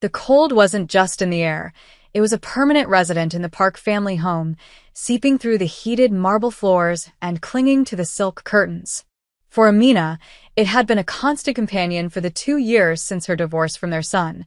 The cold wasn't just in the air. It was a permanent resident in the Park family home, seeping through the heated marble floors and clinging to the silk curtains. For Amina, it had been a constant companion for the 2 years since her divorce from their son,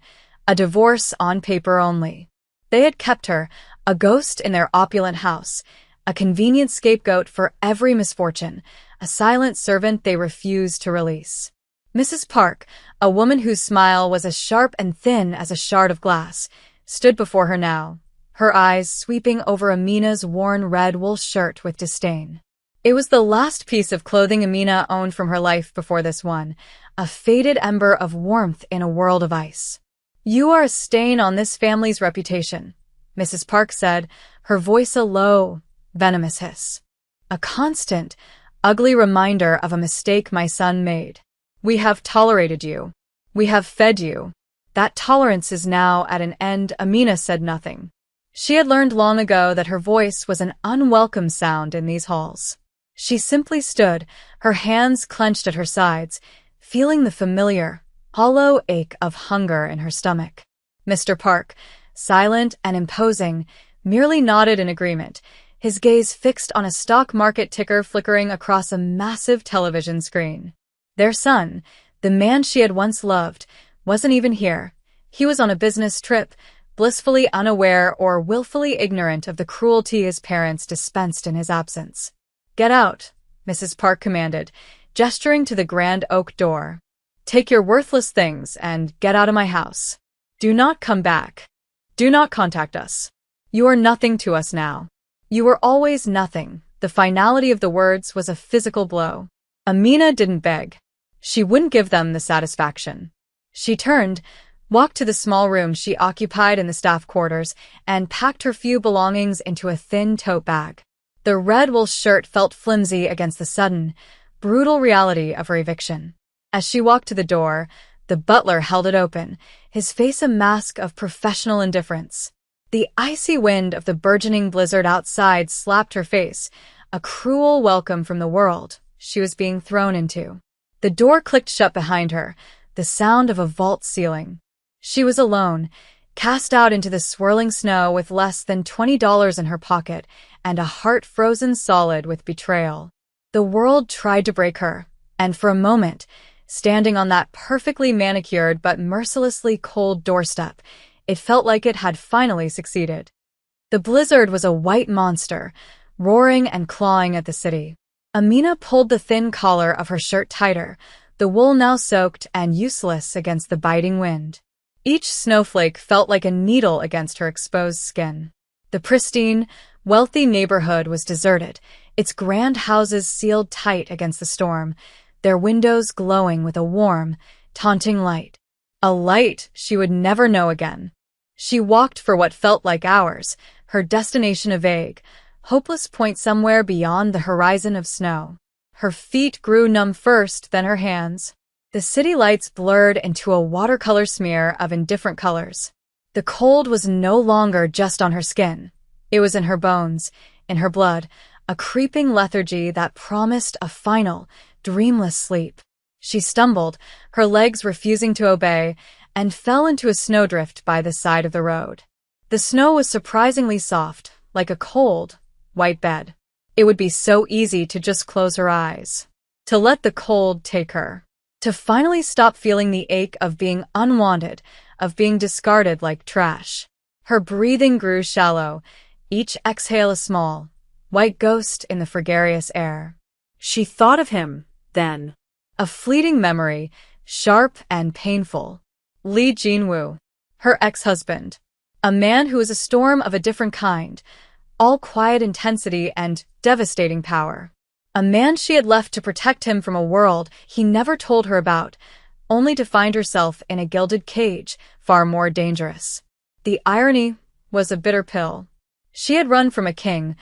a divorce on paper only. They had kept her, a ghost in their opulent house, a convenient scapegoat for every misfortune, a silent servant they refused to release. Mrs. Park, a woman whose smile was as sharp and thin as a shard of glass, stood before her now, her eyes sweeping over Amina's worn red wool shirt with disdain. It was the last piece of clothing Amina owned from her life before this one, a faded ember of warmth in a world of ice. "You are a stain on this family's reputation," Mrs. Park said, her voice a low, venomous hiss. "A constant, ugly reminder of a mistake my son made. We have tolerated you. We have fed you. That tolerance is now at an end." Amina said nothing. She had learned long ago that her voice was an unwelcome sound in these halls. She simply stood, her hands clenched at her sides, feeling the familiar, hollow ache of hunger in her stomach. Mr. Park, silent and imposing, merely nodded in agreement, his gaze fixed on a stock market ticker flickering across a massive television screen. Their son, the man she had once loved, wasn't even here. He was on a business trip, blissfully unaware or willfully ignorant of the cruelty his parents dispensed in his absence. "Get out," Mrs. Park commanded, gesturing to the grand oak door. "Take your worthless things and get out of my house. Do not come back. Do not contact us. You are nothing to us now. You were always nothing." The finality of the words was a physical blow. Amina didn't beg. She wouldn't give them the satisfaction. She turned, walked to the small room she occupied in the staff quarters, and packed her few belongings into a thin tote bag. The red wool shirt felt flimsy against the sudden, brutal reality of her eviction. As she walked to the door, the butler held it open, his face a mask of professional indifference. The icy wind of the burgeoning blizzard outside slapped her face, a cruel welcome from the world she was being thrown into. The door clicked shut behind her, the sound of a vault ceiling. She was alone, cast out into the swirling snow with less than $20 in her pocket and a heart frozen solid with betrayal. The world tried to break her, and for a moment, standing on that perfectly manicured but mercilessly cold doorstep, it felt like it had finally succeeded. The blizzard was a white monster, roaring and clawing at the city. Amina pulled the thin collar of her shirt tighter, the wool now soaked and useless against the biting wind. Each snowflake felt like a needle against her exposed skin. The pristine, wealthy neighborhood was deserted, its grand houses sealed tight against the storm, their windows glowing with a warm, taunting light. A light she would never know again. She walked for what felt like hours, her destination a vague, hopeless point somewhere beyond the horizon of snow. Her feet grew numb first, then her hands. The city lights blurred into a watercolor smear of indifferent colors. The cold was no longer just on her skin. It was in her bones, in her blood, a creeping lethargy that promised a final, dreamless sleep. She stumbled, her legs refusing to obey, and fell into a snowdrift by the side of the road. The snow was surprisingly soft, like a cold, white bed. It would be so easy to just close her eyes, to let the cold take her, to finally stop feeling the ache of being unwanted, of being discarded like trash. Her breathing grew shallow, each exhale a small, white ghost in the gregarious air. She thought of him, then. A fleeting memory, sharp and painful. Lee Jinwoo, her ex-husband. A man who was a storm of a different kind, all quiet intensity and devastating power. A man she had left to protect him from a world he never told her about, only to find herself in a gilded cage, far more dangerous. The irony was a bitter pill. She had run from a king,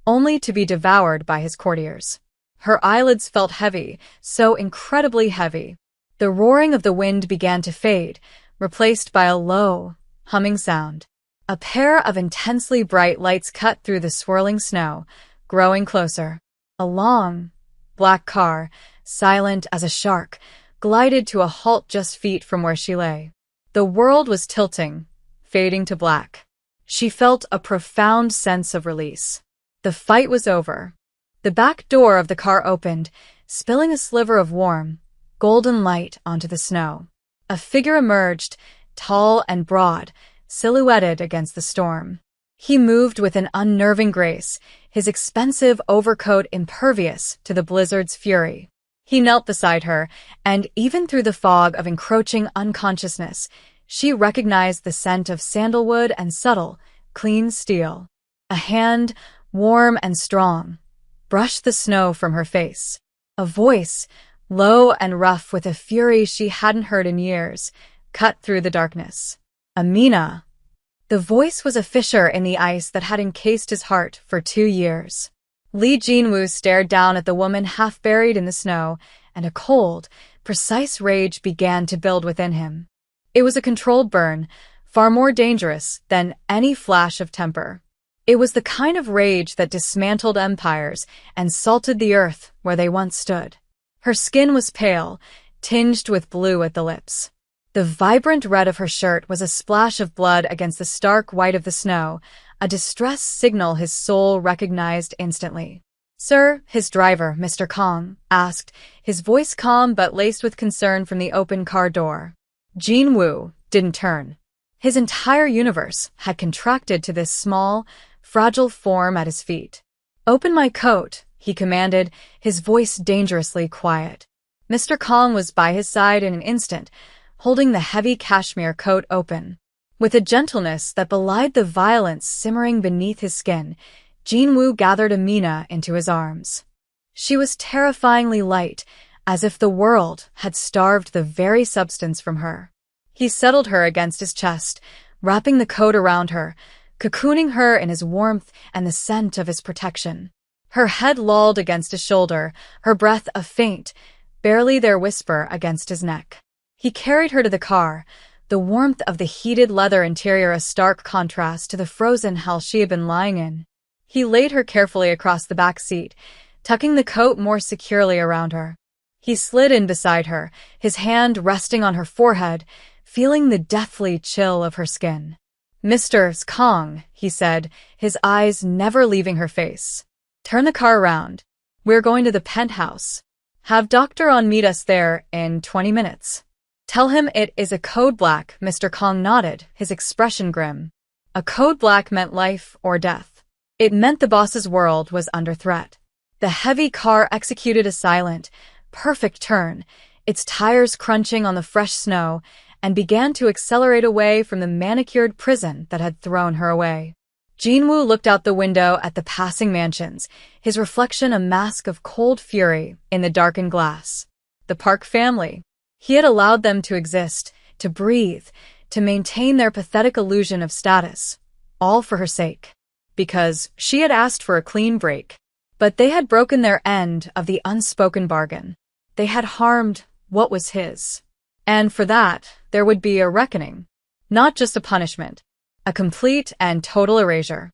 only to be devoured by his courtiers. Her eyelids felt heavy, so incredibly heavy. The roaring of the wind began to fade, replaced by a low, humming sound. A pair of intensely bright lights cut through the swirling snow, growing closer. A long, black car, silent as a shark, glided to a halt just feet from where she lay. The world was tilting, fading to black. She felt a profound sense of release. The fight was over. The back door of the car opened, spilling a sliver of warm, golden light onto the snow. A figure emerged, tall and broad, silhouetted against the storm. He moved with an unnerving grace, his expensive overcoat impervious to the blizzard's fury. He knelt beside her, and even through the fog of encroaching unconsciousness, she recognized the scent of sandalwood and subtle, clean steel. A hand, warm and strong, brushed the snow from her face. A voice, low and rough with a fury she hadn't heard in years, cut through the darkness. Amina. The voice was a fissure in the ice that had encased his heart for 2 years. Li Jinwu stared down at the woman half buried in the snow, and a cold, precise rage began to build within him. It was a controlled burn, far more dangerous than any flash of temper. It was the kind of rage that dismantled empires and salted the earth where they once stood. Her skin was pale, tinged with blue at the lips. The vibrant red of her shirt was a splash of blood against the stark white of the snow, a distress signal his soul recognized instantly. "Sir," his driver, Mr. Kong, asked, his voice calm but laced with concern from the open car door. Jinwu didn't turn. His entire universe had contracted to this small, fragile form at his feet. "Open my coat," he commanded, his voice dangerously quiet. Mr. Kong was by his side in an instant, holding the heavy cashmere coat open. With a gentleness that belied the violence simmering beneath his skin, Jinwu gathered Amina into his arms. She was terrifyingly light, as if the world had starved the very substance from her. He settled her against his chest, wrapping the coat around her, cocooning her in his warmth and the scent of his protection. Her head lolled against his shoulder, her breath a faint, barely there whisper against his neck. He carried her to the car, the warmth of the heated leather interior a stark contrast to the frozen hell she had been lying in. He laid her carefully across the back seat, tucking the coat more securely around her. He slid in beside her, his hand resting on her forehead, feeling the deathly chill of her skin. "Mr. Kong," he said, his eyes never leaving her face. "Turn the car around. We're going to the penthouse. Have Dr. On meet us there in 20 minutes. Tell him it is a code black." Mr. Kong nodded, his expression grim. A code black meant life or death. It meant the boss's world was under threat. The heavy car executed a silent, perfect turn, its tires crunching on the fresh snow, and began to accelerate away from the manicured prison that had thrown her away. Jinwu looked out the window at the passing mansions, his reflection a mask of cold fury in the darkened glass. The Park family. He had allowed them to exist, to breathe, to maintain their pathetic illusion of status, all for her sake. Because she had asked for a clean break. But they had broken their end of the unspoken bargain. They had harmed what was his. And for that, there would be a reckoning. Not just a punishment. A complete and total erasure.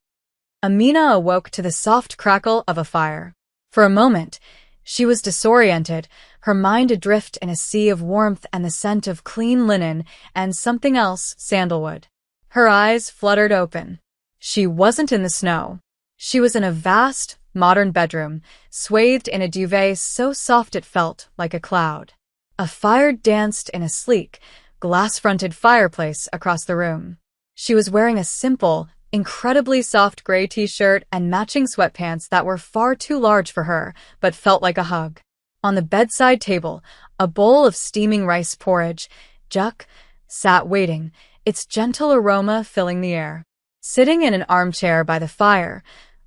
Amina awoke to the soft crackle of a fire. For a moment, she was disoriented, her mind adrift in a sea of warmth and the scent of clean linen and something else, sandalwood. Her eyes fluttered open. She wasn't in the snow. She was in a vast, modern bedroom, swathed in a duvet so soft it felt like a cloud. A fire danced in a sleek, glass-fronted fireplace across the room. She was wearing a simple, incredibly soft gray t-shirt and matching sweatpants that were far too large for her, but felt like a hug. On the bedside table, a bowl of steaming rice porridge, Juk, sat waiting, its gentle aroma filling the air. Sitting in an armchair by the fire,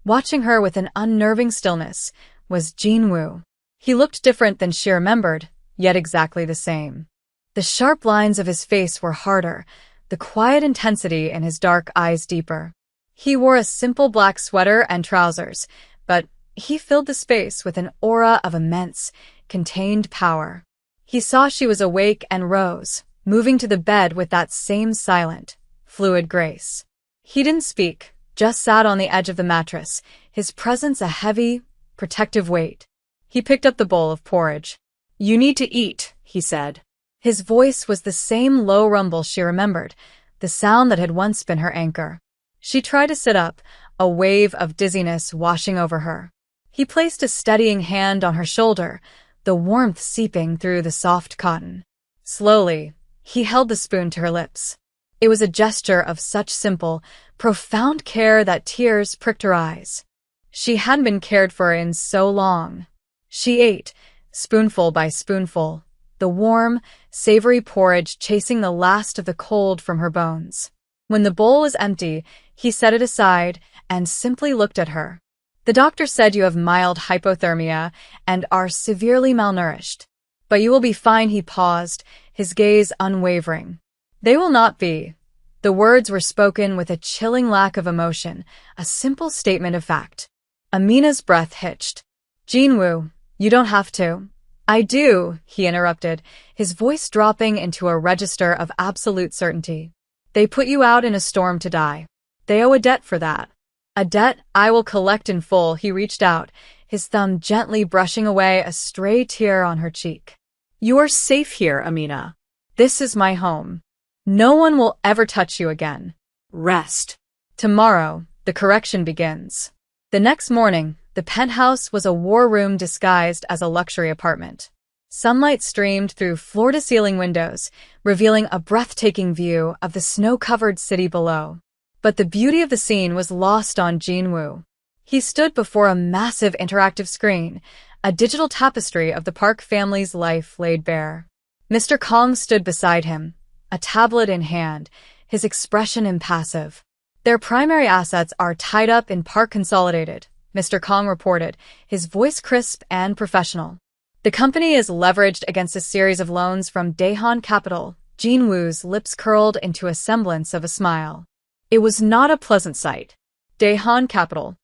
watching her with an unnerving stillness, was Jinwu. He looked different than she remembered, yet exactly the same. The sharp lines of his face were harder, the quiet intensity in his dark eyes deeper. He wore a simple black sweater and trousers, but he filled the space with an aura of immense, contained power. He saw she was awake and rose, moving to the bed with that same silent, fluid grace. He didn't speak, just sat on the edge of the mattress, his presence a heavy, protective weight. He picked up the bowl of porridge. "You need to eat," he said. His voice was the same low rumble she remembered, the sound that had once been her anchor. She tried to sit up, a wave of dizziness washing over her. He placed a steadying hand on her shoulder, the warmth seeping through the soft cotton. Slowly, he held the spoon to her lips. It was a gesture of such simple, profound care that tears pricked her eyes. She hadn't been cared for in so long. She ate, spoonful by spoonful, the warm, savory porridge chasing the last of the cold from her bones. When the bowl was empty, he set it aside and simply looked at her. The doctor said you have mild hypothermia and are severely malnourished. But you will be fine, he paused, his gaze unwavering. They will not be. The words were spoken with a chilling lack of emotion, a simple statement of fact. Amina's breath hitched. Jinwoo, you don't have to. I do, he interrupted, his voice dropping into a register of absolute certainty. They put you out in a storm to die. They owe a debt for that. A debt I will collect in full. He reached out, his thumb gently brushing away a stray tear on her cheek. You are safe here, Amina. This is my home. No one will ever touch you again. Rest. Tomorrow, the correction begins. The next morning, the penthouse was a war room disguised as a luxury apartment. Sunlight streamed through floor-to-ceiling windows, revealing a breathtaking view of the snow-covered city below. But the beauty of the scene was lost on Jinwoo. He stood before a massive interactive screen, a digital tapestry of the Park family's life laid bare. Mr. Kong stood beside him, a tablet in hand, his expression impassive. Their primary assets are tied up in Park Consolidated, Mr. Kong reported, his voice crisp and professional. The company is leveraged against a series of loans from Daehan Capital. Jinwoo's lips curled into a semblance of a smile. It was not a pleasant sight. Daehan Capital.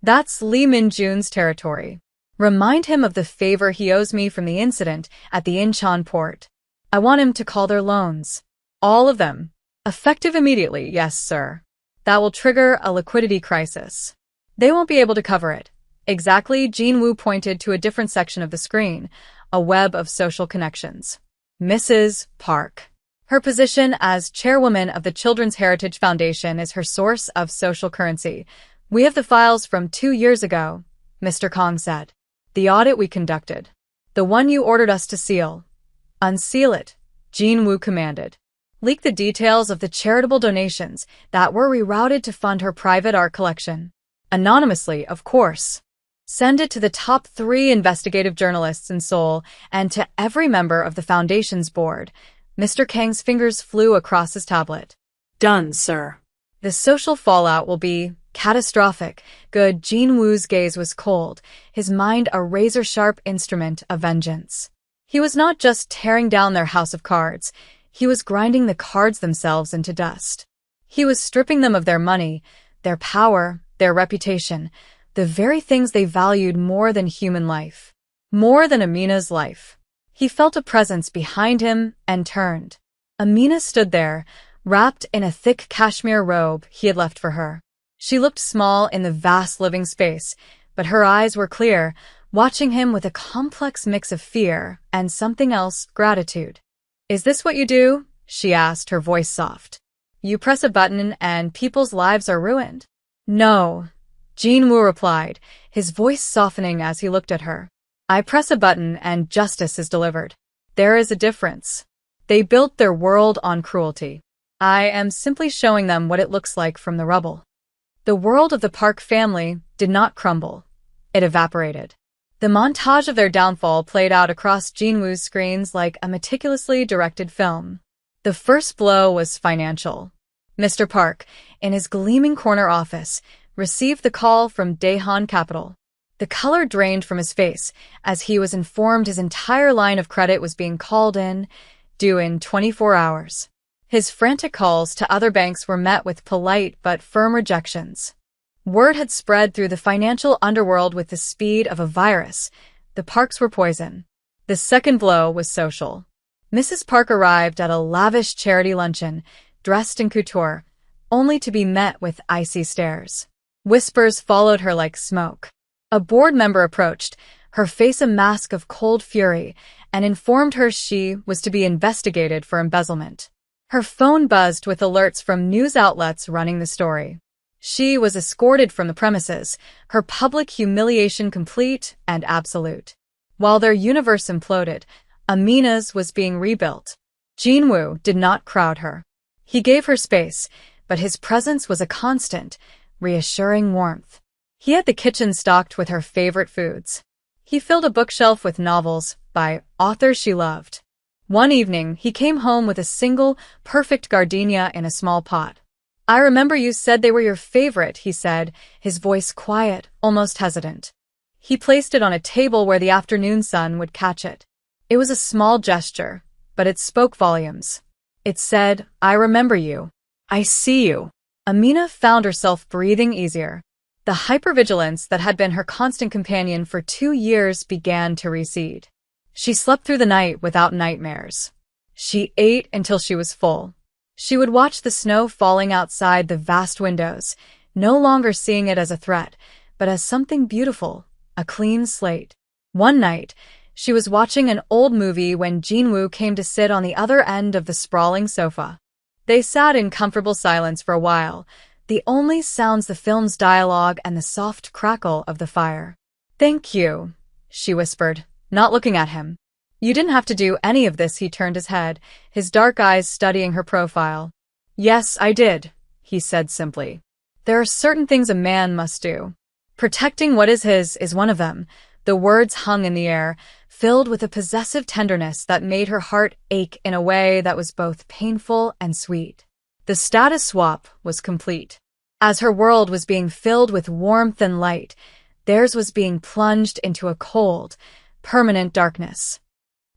That's Lee Min-jun's territory. Remind him of the favor he owes me from the incident at the Incheon port. I want him to call their loans. All of them. Effective immediately, yes, sir. That will trigger a liquidity crisis. They won't be able to cover it. Exactly, Jinwoo pointed to a different section of the screen, a web of social connections. Mrs. Park. Her position as chairwoman of the Children's Heritage Foundation is her source of social currency. We have the files from 2 years ago, Mr. Kong said. The audit we conducted. The one you ordered us to seal. Unseal it, Jinwoo commanded. Leak the details of the charitable donations that were rerouted to fund her private art collection. Anonymously, of course. Send it to the top 3 investigative journalists in Seoul and to every member of the foundation's board. Mr. Kang's fingers flew across his tablet. Done, sir. The social fallout will be catastrophic. Good. Jinwoo's gaze was cold, his mind a razor-sharp instrument of vengeance. He was not just tearing down their house of cards. He was grinding the cards themselves into dust. He was stripping them of their money, their power, their reputation, the very things they valued more than human life. More than Amina's life. He felt a presence behind him and turned. Amina stood there, wrapped in a thick cashmere robe he had left for her. She looked small in the vast living space, but her eyes were clear, watching him with a complex mix of fear and something else, gratitude. Is this what you do? She asked, her voice soft. You press a button and people's lives are ruined? No, Jinwoo replied, his voice softening as he looked at her. I press a button and justice is delivered. There is a difference. They built their world on cruelty. I am simply showing them what it looks like from the rubble. The world of the Park family did not crumble. It evaporated. The montage of their downfall played out across Jinwoo's screens like a meticulously directed film. The first blow was financial. Mr. Park, in his gleaming corner office, received the call from Daehan Capital. The color drained from his face as he was informed his entire line of credit was being called in, due in 24 hours. His frantic calls to other banks were met with polite but firm rejections. Word had spread through the financial underworld with the speed of a virus. The Parks were poison. The second blow was social. Mrs. Park arrived at a lavish charity luncheon, dressed in couture, only to be met with icy stares. Whispers followed her like smoke. A board member approached, her face a mask of cold fury, and informed her she was to be investigated for embezzlement. Her phone buzzed with alerts from news outlets running the story. She was escorted from the premises, her public humiliation complete and absolute. While their universe imploded, Amina's was being rebuilt. Jinwoo did not crowd her. He gave her space, but his presence was a constant, reassuring warmth. He had the kitchen stocked with her favorite foods. He filled a bookshelf with novels by authors she loved. One evening, he came home with a single, perfect gardenia in a small pot. "I remember you said they were your favorite," he said, his voice quiet, almost hesitant. He placed it on a table where the afternoon sun would catch it. It was a small gesture, but it spoke volumes. It said, "I remember you. I see you." Amina found herself breathing easier. The hypervigilance that had been her constant companion for 2 years began to recede. She slept through the night without nightmares. She ate until she was full. She would watch the snow falling outside the vast windows, no longer seeing it as a threat, but as something beautiful, a clean slate. One night, she was watching an old movie when Jinwoo came to sit on the other end of the sprawling sofa. They sat in comfortable silence for a while, the only sounds the film's dialogue and the soft crackle of the fire. "Thank you," she whispered, not looking at him. "You didn't have to do any of this." He turned his head, his dark eyes studying her profile. "Yes, I did," he said simply. "There are certain things a man must do. Protecting what is his is one of them." The words hung in the air, filled with a possessive tenderness that made her heart ache in a way that was both painful and sweet. The status swap was complete. As her world was being filled with warmth and light, theirs was being plunged into a cold, permanent darkness.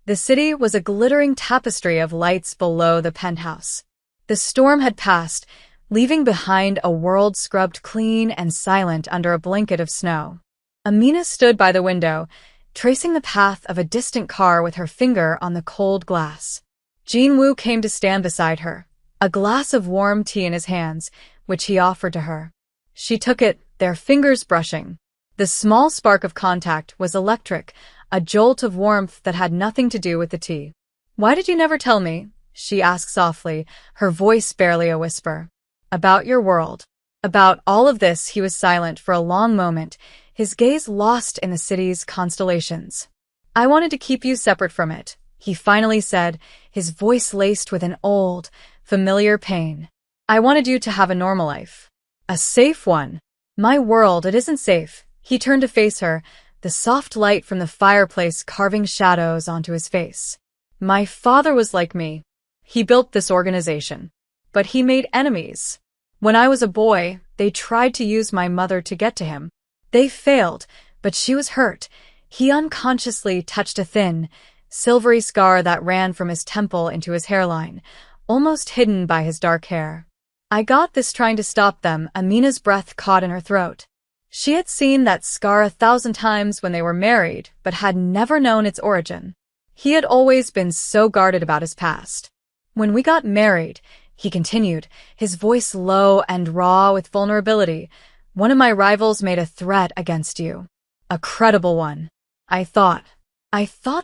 The city was a glittering tapestry of lights below the penthouse. The storm had passed, leaving behind a world scrubbed clean and silent under a blanket of snow. Amina stood by the window, tracing the path of a distant car with her finger on the cold glass. Jinwoo came to stand beside her, a glass of warm tea in his hands, which he offered to her. She took it, their fingers brushing. The small spark of contact was electric, a jolt of warmth that had nothing to do with the tea. "Why did you never tell me?" she asked softly, her voice barely a whisper. "About your world." About all of this he was silent for a long moment, his gaze lost in the city's constellations. "I wanted to keep you separate from it," he finally said, his voice laced with an old, familiar pain. "I wanted you to have a normal life. A safe one." "My world, it isn't safe." He turned to face her, the soft light from the fireplace carving shadows onto his face. "My father was like me. He built this organization. But he made enemies. When I was a boy, they tried to use my mother to get to him. They failed, but she was hurt." He unconsciously touched a thin, silvery scar that ran from his temple into his hairline, almost hidden by his dark hair. "I got this trying to stop them." Amina's breath caught in her throat. She had seen that scar 1,000 times when they were married, but had never known its origin. He had always been so guarded about his past. "When we got married," he continued, his voice low and raw with vulnerability, "one of my rivals made a threat against you. A credible one. I thought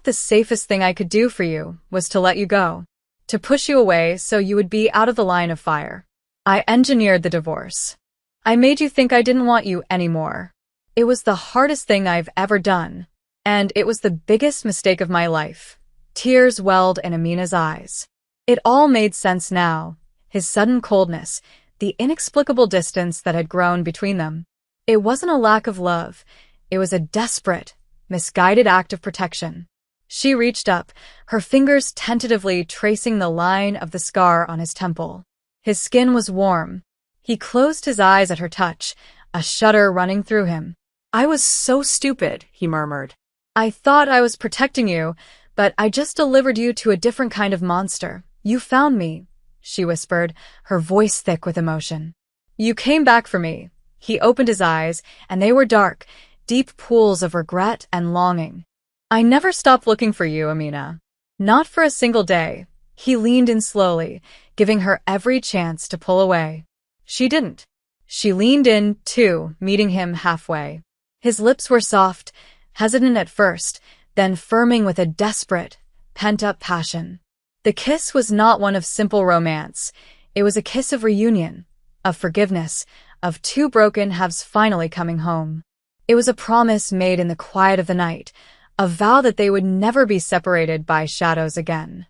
the safest thing I could do for you was to let you go, to push you away so you would be out of the line of fire. I engineered the divorce. I made you think I didn't want you anymore. It was the hardest thing I've ever done, and it was the biggest mistake of my life." Tears welled in Amina's eyes. It all made sense now, his sudden coldness, the inexplicable distance that had grown between them. It wasn't a lack of love, it was a desperate, misguided act of protection. She reached up, her fingers tentatively tracing the line of the scar on his temple. His skin was warm. He closed his eyes at her touch, a shudder running through him. "I was so stupid," he murmured. "I thought I was protecting you, but I just delivered you to a different kind of monster. You found me," she whispered, her voice thick with emotion. "You came back for me." He opened his eyes, and they were dark, deep pools of regret and longing. "I never stopped looking for you, Amina. Not for a single day." He leaned in slowly, giving her every chance to pull away. She didn't. She leaned in, too, meeting him halfway. His lips were soft, hesitant at first, then firming with a desperate, pent-up passion. The kiss was not one of simple romance. It was a kiss of reunion, of forgiveness, of two broken halves finally coming home. It was a promise made in the quiet of the night, a vow that they would never be separated by shadows again.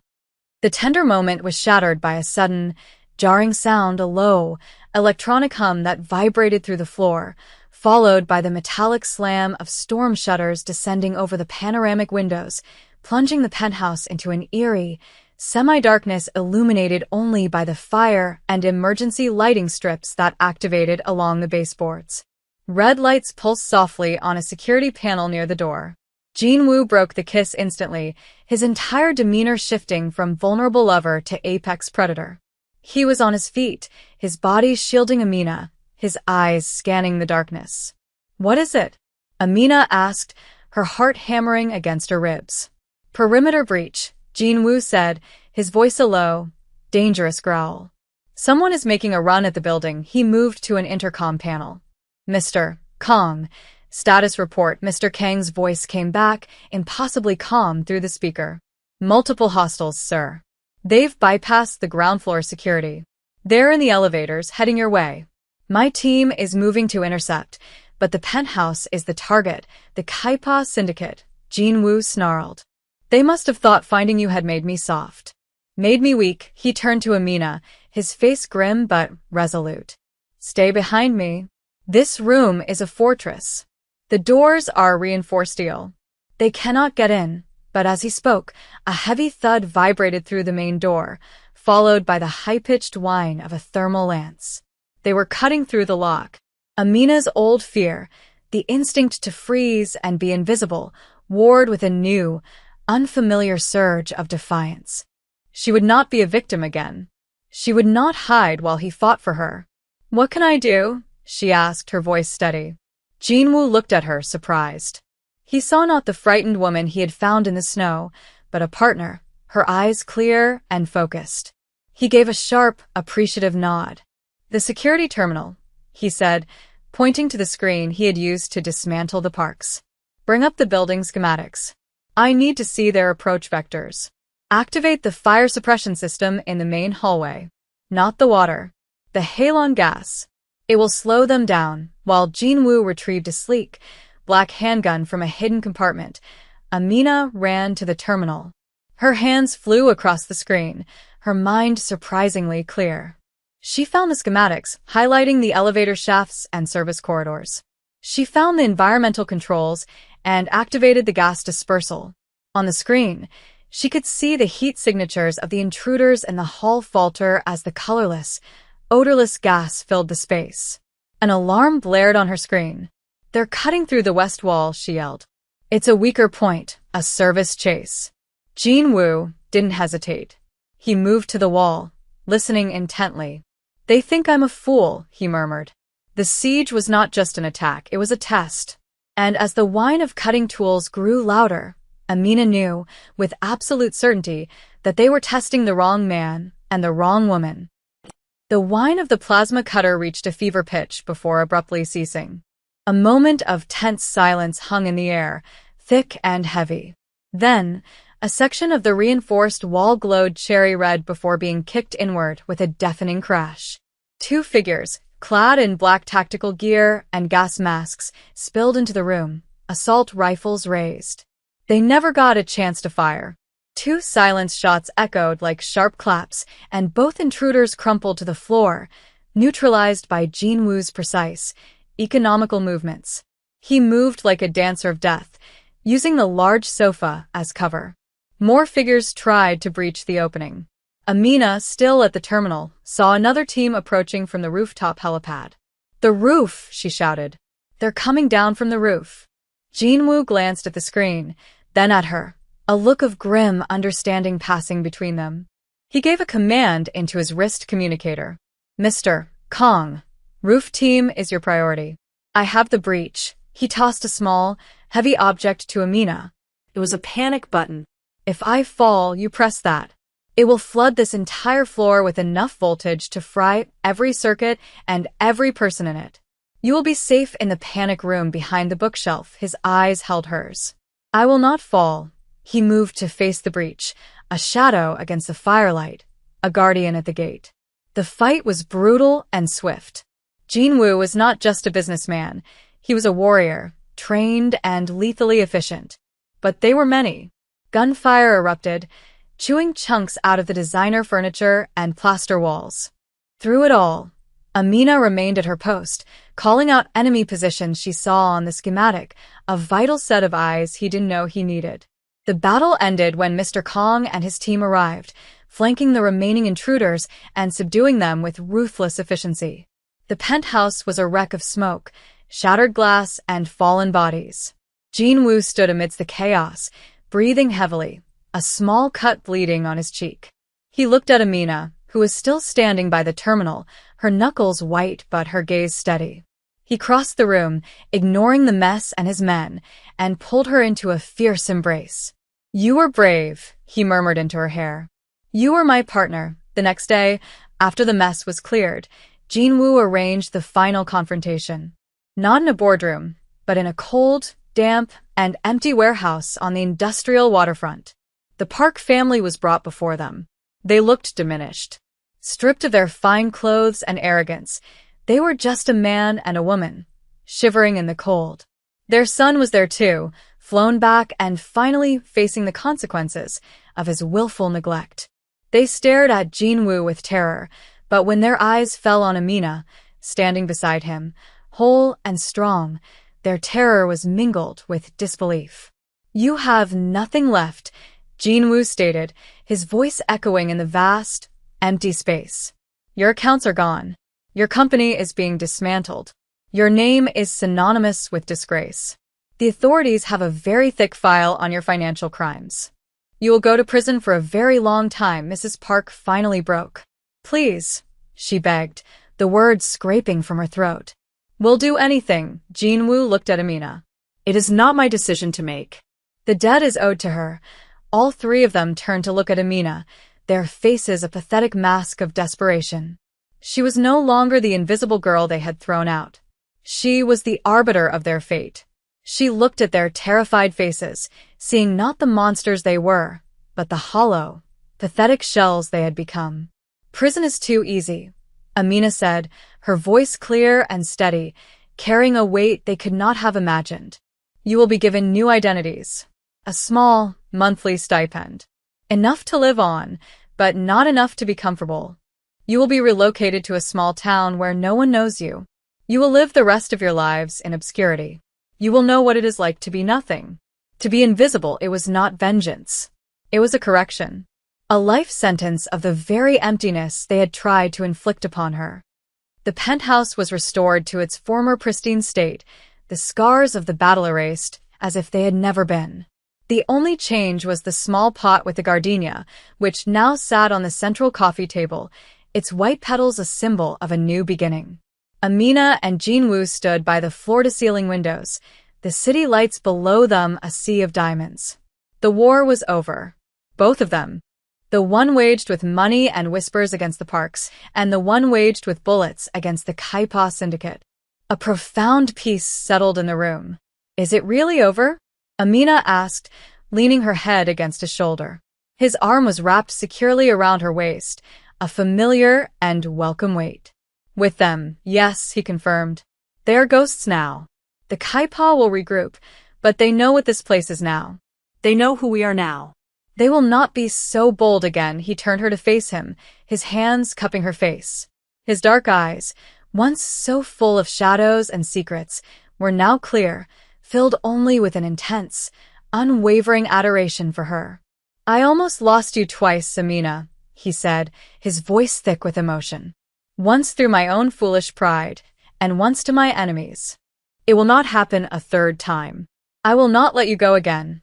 The tender moment was shattered by a sudden, jarring sound, a low, electronic hum that vibrated through the floor, followed by the metallic slam of storm shutters descending over the panoramic windows, plunging the penthouse into an eerie, semi-darkness illuminated only by the fire and emergency lighting strips that activated along the baseboards. Red lights pulsed softly on a security panel near the door. Jin-woo broke the kiss instantly, his entire demeanor shifting from vulnerable lover to apex predator. He was on his feet, his body shielding Amina, his eyes scanning the darkness. "What is it?" Amina asked, her heart hammering against her ribs. "Perimeter breach," Jin-woo said, his voice a low, dangerous growl. "Someone is making a run at the building." He moved to an intercom panel. "Mr. Kang, status report." Mr. Kang's voice came back, impossibly calm through the speaker. "Multiple hostiles, sir. They've bypassed the ground floor security. They're in the elevators, heading your way. My team is moving to intercept, but the penthouse is the target, the Kaipa Syndicate," Jin-woo snarled. "They must have thought finding you had made me soft. Made me weak." He turned to Amina, his face grim but resolute. "Stay behind me. This room is a fortress. The doors are reinforced steel. They cannot get in." But as he spoke, a heavy thud vibrated through the main door, followed by the high-pitched whine of a thermal lance. They were cutting through the lock. Amina's old fear, the instinct to freeze and be invisible, warred with a new, unfamiliar surge of defiance. She would not be a victim again. She would not hide while he fought for her. "What can I do?" she asked, her voice steady. Jin-woo looked at her, surprised. He saw not the frightened woman he had found in the snow, but a partner, her eyes clear and focused. He gave a sharp, appreciative nod. "The security terminal," he said, pointing to the screen he had used to dismantle the parks. "Bring up the building schematics. I need to see their approach vectors. Activate the fire suppression system in the main hallway. Not the water. The halon gas. It will slow them down." While Jin-woo retrieved a sleek, black handgun from a hidden compartment, Amina ran to the terminal. Her hands flew across the screen, her mind surprisingly clear. She found the schematics, highlighting the elevator shafts and service corridors. She found the environmental controls and activated the gas dispersal. On the screen, she could see the heat signatures of the intruders in the hall falter as the colorless, odorless gas filled the space. An alarm blared on her screen. "They're cutting through the west wall," she yelled. "It's a weaker point, a service chase." Jin-woo didn't hesitate. He moved to the wall, listening intently. "They think I'm a fool," he murmured. The siege was not just an attack, it was a test. And as the whine of cutting tools grew louder, Amina knew, with absolute certainty, that they were testing the wrong man and the wrong woman. The whine of the plasma cutter reached a fever pitch before abruptly ceasing. A moment of tense silence hung in the air, thick and heavy. Then, a section of the reinforced wall glowed cherry red before being kicked inward with a deafening crash. Two figures, clad in black tactical gear and gas masks, spilled into the room, assault rifles raised. They never got a chance to fire. Two silenced shots echoed like sharp claps, and both intruders crumpled to the floor, neutralized by Jin-woo's precise, economical movements. He moved like a dancer of death, using the large sofa as cover. More figures tried to breach the opening. Amina, still at the terminal, saw another team approaching from the rooftop helipad. "The roof!" she shouted. "They're coming down from the roof." Jin-woo glanced at the screen, then at her, a look of grim understanding passing between them. He gave a command into his wrist communicator. "Mr. Kang, roof team is your priority. I have the breach." He tossed a small, heavy object to Amina. It was a panic button. "If I fall, you press that. It will flood this entire floor with enough voltage to fry every circuit and every person in it." You will be safe in the panic room behind the bookshelf. His eyes held hers. I will not fall. He moved to face the breach, a shadow against the firelight, a guardian at the gate. The fight was brutal and swift. Jinwoo was not just a businessman. He was a warrior, trained and lethally efficient. But they were many. Gunfire erupted, chewing chunks out of the designer furniture and plaster walls. Through it all, Amina remained at her post, calling out enemy positions she saw on the schematic, a vital set of eyes he didn't know he needed. The battle ended when Mr. Kong and his team arrived, flanking the remaining intruders and subduing them with ruthless efficiency. The penthouse was a wreck of smoke, shattered glass, and fallen bodies. Jinwoo stood amidst the chaos, breathing heavily, a small cut bleeding on his cheek. He looked at Amina, who was still standing by the terminal, her knuckles white but her gaze steady. He crossed the room, ignoring the mess and his men, and pulled her into a fierce embrace. You were brave, he murmured into her hair. You were my partner. The next day, after the mess was cleared, Jinwoo arranged the final confrontation. Not in a boardroom, but in a cold, damp, and empty warehouse on the industrial waterfront. The Park family was brought before them. They looked diminished. Stripped of their fine clothes and arrogance, they were just a man and a woman, shivering in the cold. Their son was there too, flown back and finally facing the consequences of his willful neglect. They stared at Jinwoo with terror, but when their eyes fell on Amina, standing beside him, whole and strong, their terror was mingled with disbelief. You have nothing left, Jinwoo stated, his voice echoing in the vast, empty space. Your accounts are gone. Your company is being dismantled. Your name is synonymous with disgrace. The authorities have a very thick file on your financial crimes. You will go to prison for a very long time. Mrs. Park finally broke. Please, she begged, the words scraping from her throat. We'll do anything. Jinwoo looked at Amina. It is not my decision to make. The debt is owed to her. All three of them turned to look at Amina, their faces a pathetic mask of desperation. She was no longer the invisible girl they had thrown out. She was the arbiter of their fate. She looked at their terrified faces, seeing not the monsters they were, but the hollow, pathetic shells they had become. Prison is too easy, Amina said, her voice clear and steady, carrying a weight they could not have imagined. You will be given new identities. A small, monthly stipend. Enough to live on, but not enough to be comfortable. You will be relocated to a small town where no one knows you. You will live the rest of your lives in obscurity. You will know what it is like to be nothing. To be invisible. It was not vengeance. It was a correction. A life sentence of the very emptiness they had tried to inflict upon her. The penthouse was restored to its former pristine state, the scars of the battle erased, as if they had never been. The only change was the small pot with the gardenia, which now sat on the central coffee table, its white petals a symbol of a new beginning. Amina and Jinwoo stood by the floor-to-ceiling windows, the city lights below them a sea of diamonds. The war was over. Both of them. The one waged with money and whispers against the Parks, and the one waged with bullets against the Kaipa Syndicate. A profound peace settled in the room. Is it really over? Amina asked, leaning her head against his shoulder. His arm was wrapped securely around her waist, a familiar and welcome weight. With them, yes, he confirmed. They are ghosts now. The Kaipa will regroup, but they know what this place is now. They know who we are now. They will not be so bold again. He turned her to face him, his hands cupping her face. His dark eyes, once so full of shadows and secrets, were now clear, filled only with an intense, unwavering adoration for her. I almost lost you twice, Amina, he said, his voice thick with emotion. Once through my own foolish pride, and once to my enemies. It will not happen a third time. I will not let you go again.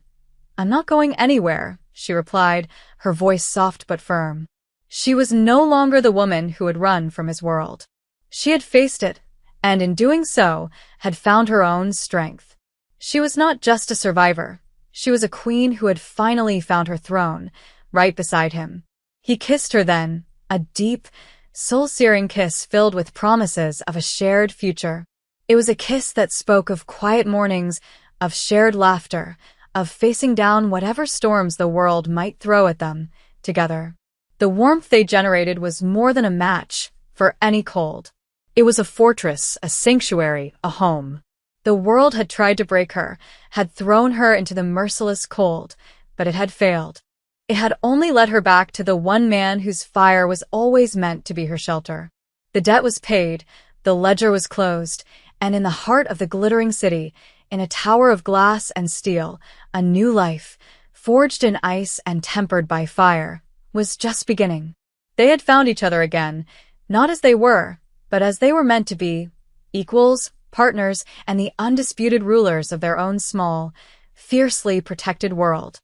I'm not going anywhere, she replied, her voice soft but firm. She was no longer the woman who had run from his world. She had faced it, and in doing so, had found her own strength. She was not just a survivor. She was a queen who had finally found her throne, right beside him. He kissed her then, a deep, soul-searing kiss filled with promises of a shared future. It was a kiss that spoke of quiet mornings, of shared laughter, of facing down whatever storms the world might throw at them, together. The warmth they generated was more than a match for any cold. It was a fortress, a sanctuary, a home. The world had tried to break her, had thrown her into the merciless cold, but it had failed. It had only led her back to the one man whose fire was always meant to be her shelter. The debt was paid, the ledger was closed, and in the heart of the glittering city, in a tower of glass and steel, a new life, forged in ice and tempered by fire, was just beginning. They had found each other again, not as they were, but as they were meant to be, equals, partners, and the undisputed rulers of their own small, fiercely protected world.